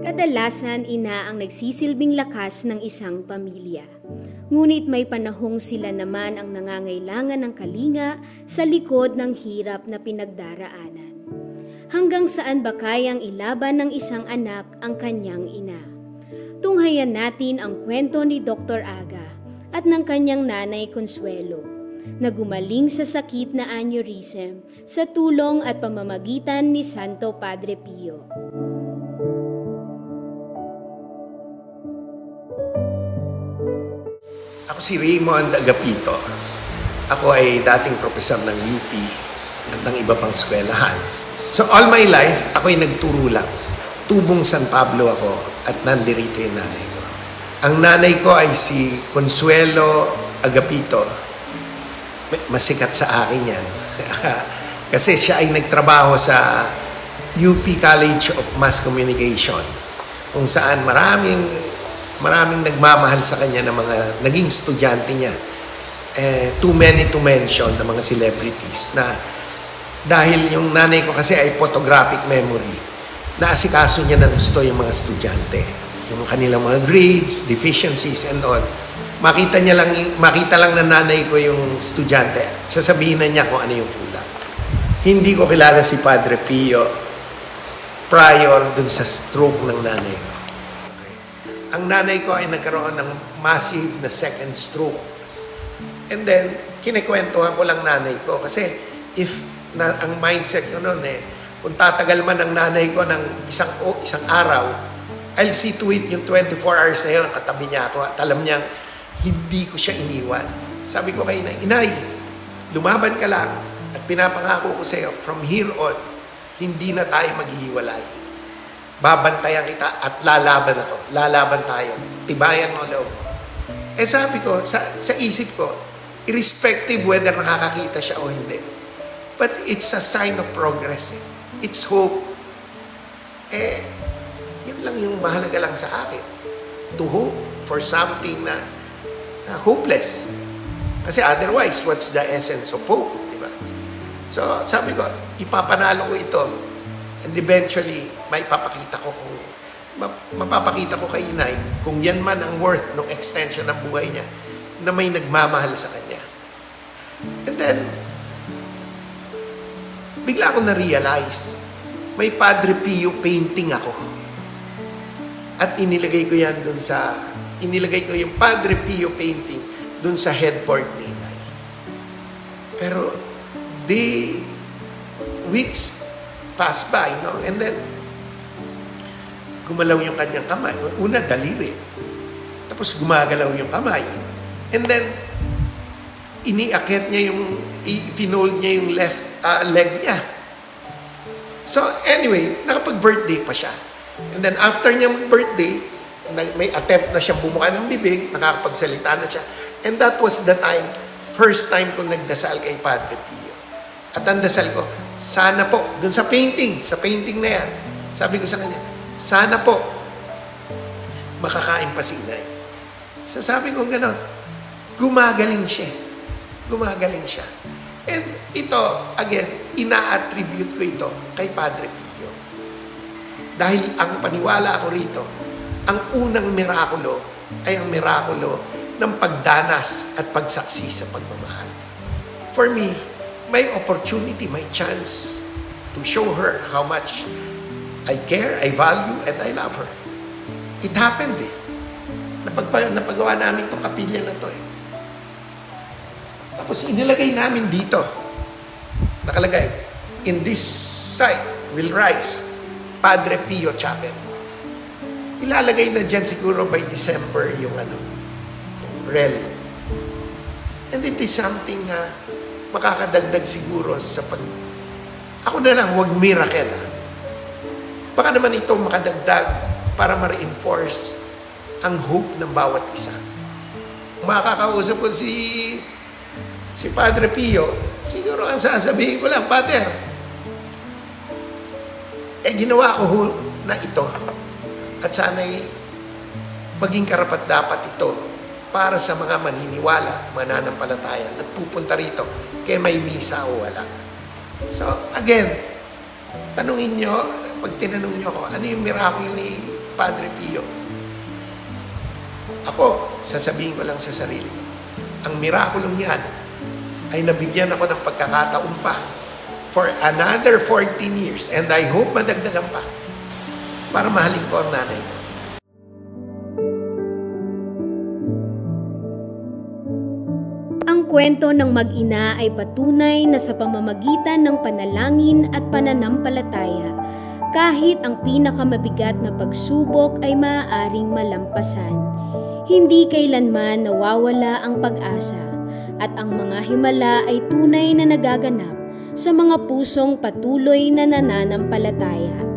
Kadalasan ina ang nagsisilbing lakas ng isang pamilya. Ngunit may panahong sila naman ang nangangailangan ng kalinga sa likod ng hirap na pinagdaraanan. Hanggang saan ba kayang ilaban ng isang anak ang kanyang ina? Tunghayan natin ang kwento ni Dr. Aga at ng kanyang nanay Consuelo na gumaling sa sakit na aneurysm sa tulong at pamamagitan ni Santo Padre Pio. Ako si Raymond Agapito. Ako ay dating profesor ng UP at ng iba pang eskwelahan. So all my life, ako ay nagturo lang. Tubong San Pablo ako at nandirito yung nanay ko. Ang nanay ko ay si Consuelo Agapito. Masikat sa akin yan. Kasi siya ay nagtrabaho sa UP College of Mass Communication kung saan maraming nagmamahal sa kanya ng mga naging estudyante niya. Too many to mention ng mga celebrities na dahil yung nanay ko kasi ay photographic memory, naasikaso niya ng gusto yung mga estudyante. Yung kanilang mga grades, deficiencies and all. Makita lang ng nanay ko yung estudyante. Sasabihin na niya kung ano yung kulang. Hindi ko kilala si Padre Pio prior dun sa stroke ng nanay ko. Ang nanay ko ay nagkaroon ng massive na second stroke. And then, kinikwentuhan ko lang nanay ko. Kasi, ang mindset ko noon kung tatagal man ang nanay ko ng isang araw, I'll see to it yung 24 hours na yun, katabi niya ako. At alam niyang, hindi ko siya iniwan. Sabi ko kay Inay, lumaban ka lang. At pinapangako ko sa iyo, from here on, hindi na tayo maghihiwalay. Babantayan kita at lalaban ako. Lalaban tayo. Tibayan mo loob. Sabi ko, sa isip ko, irrespective whether nakakakita siya o hindi. But it's a sign of progress. It's hope. Yun lang yung mahalaga lang sa akin. To hope for something na hopeless. Kasi otherwise, what's the essence of hope? Diba? So, sabi ko, ipapanalo ko ito. And eventually, mapapakita ko kay Inay kung yan man ang worth ng extension ng buhay niya na may nagmamahal sa kanya. And then, bigla ako na-realize, may Padre Pio painting ako. At inilagay ko yung Padre Pio painting dun sa headboard ni Inay. Pero, weeks pass by, no? And then, gumalaw yung kanyang kamay. Una, daliri. Tapos gumagalaw yung kamay. And then, iniakit niya finold niya yung left leg niya. So, anyway, nakapag-birthday pa siya. And then, after niya mag-birthday, may attempt na siyang bumuka ng bibig, nakakapagsalita na siya. And that was the first time kong nagdasal kay Padre Pio. At ang dasal ko, sana po, dun sa painting na yan, sabi ko sa kanya, sana po, makakain pa si Inay. So sabi ko gano'n, gumagaling siya. And ito, again, ina-attribute ko ito kay Padre Pio. Dahil ang paniwala ko rito, ang unang mirakulo ay ang mirakulo ng pagdanas at pagsaksi sa pagmamahal. For me, may opportunity, may chance to show her how much I care, I value, and I love her. It happened Napagawa namin itong kapilya na to Tapos inilagay namin dito. Nakalagay, in this site will rise Padre Pio Chapel. Ilalagay na dyan siguro by December yung relic. And it is something na makakadagdag siguro sa ako na lang, wag miracle Baka naman ito makadagdag para ma-reinforce ang hope ng bawat isa. Makakausap ko si Padre Pio, siguro ang sasabihin ko lang, Pater, ginawa ko na ito at sana'y maging karapat-dapat ito para sa mga maniniwala, mananampalataya at pupunta rito kaya may misa o wala. So, again, tanungin nyo, pag tinanong niyo ako, ano yung miracle ni Padre Pio? Ako, sasabihin ko lang sa sarili ko, ang miraculong yan ay nabigyan ako ng pagkakataon pa for another 14 years and I hope madagdagan pa para mahalin ko ang nanay ko. Ang kwento ng mag-ina ay patunay na sa pamamagitan ng panalangin at pananampalataya, kahit ang pinakamabigat na pagsubok ay maaaring malampasan. Hindi kailanman nawawala ang pag-asa at ang mga himala ay tunay na nagaganap sa mga pusong patuloy na nananampalataya.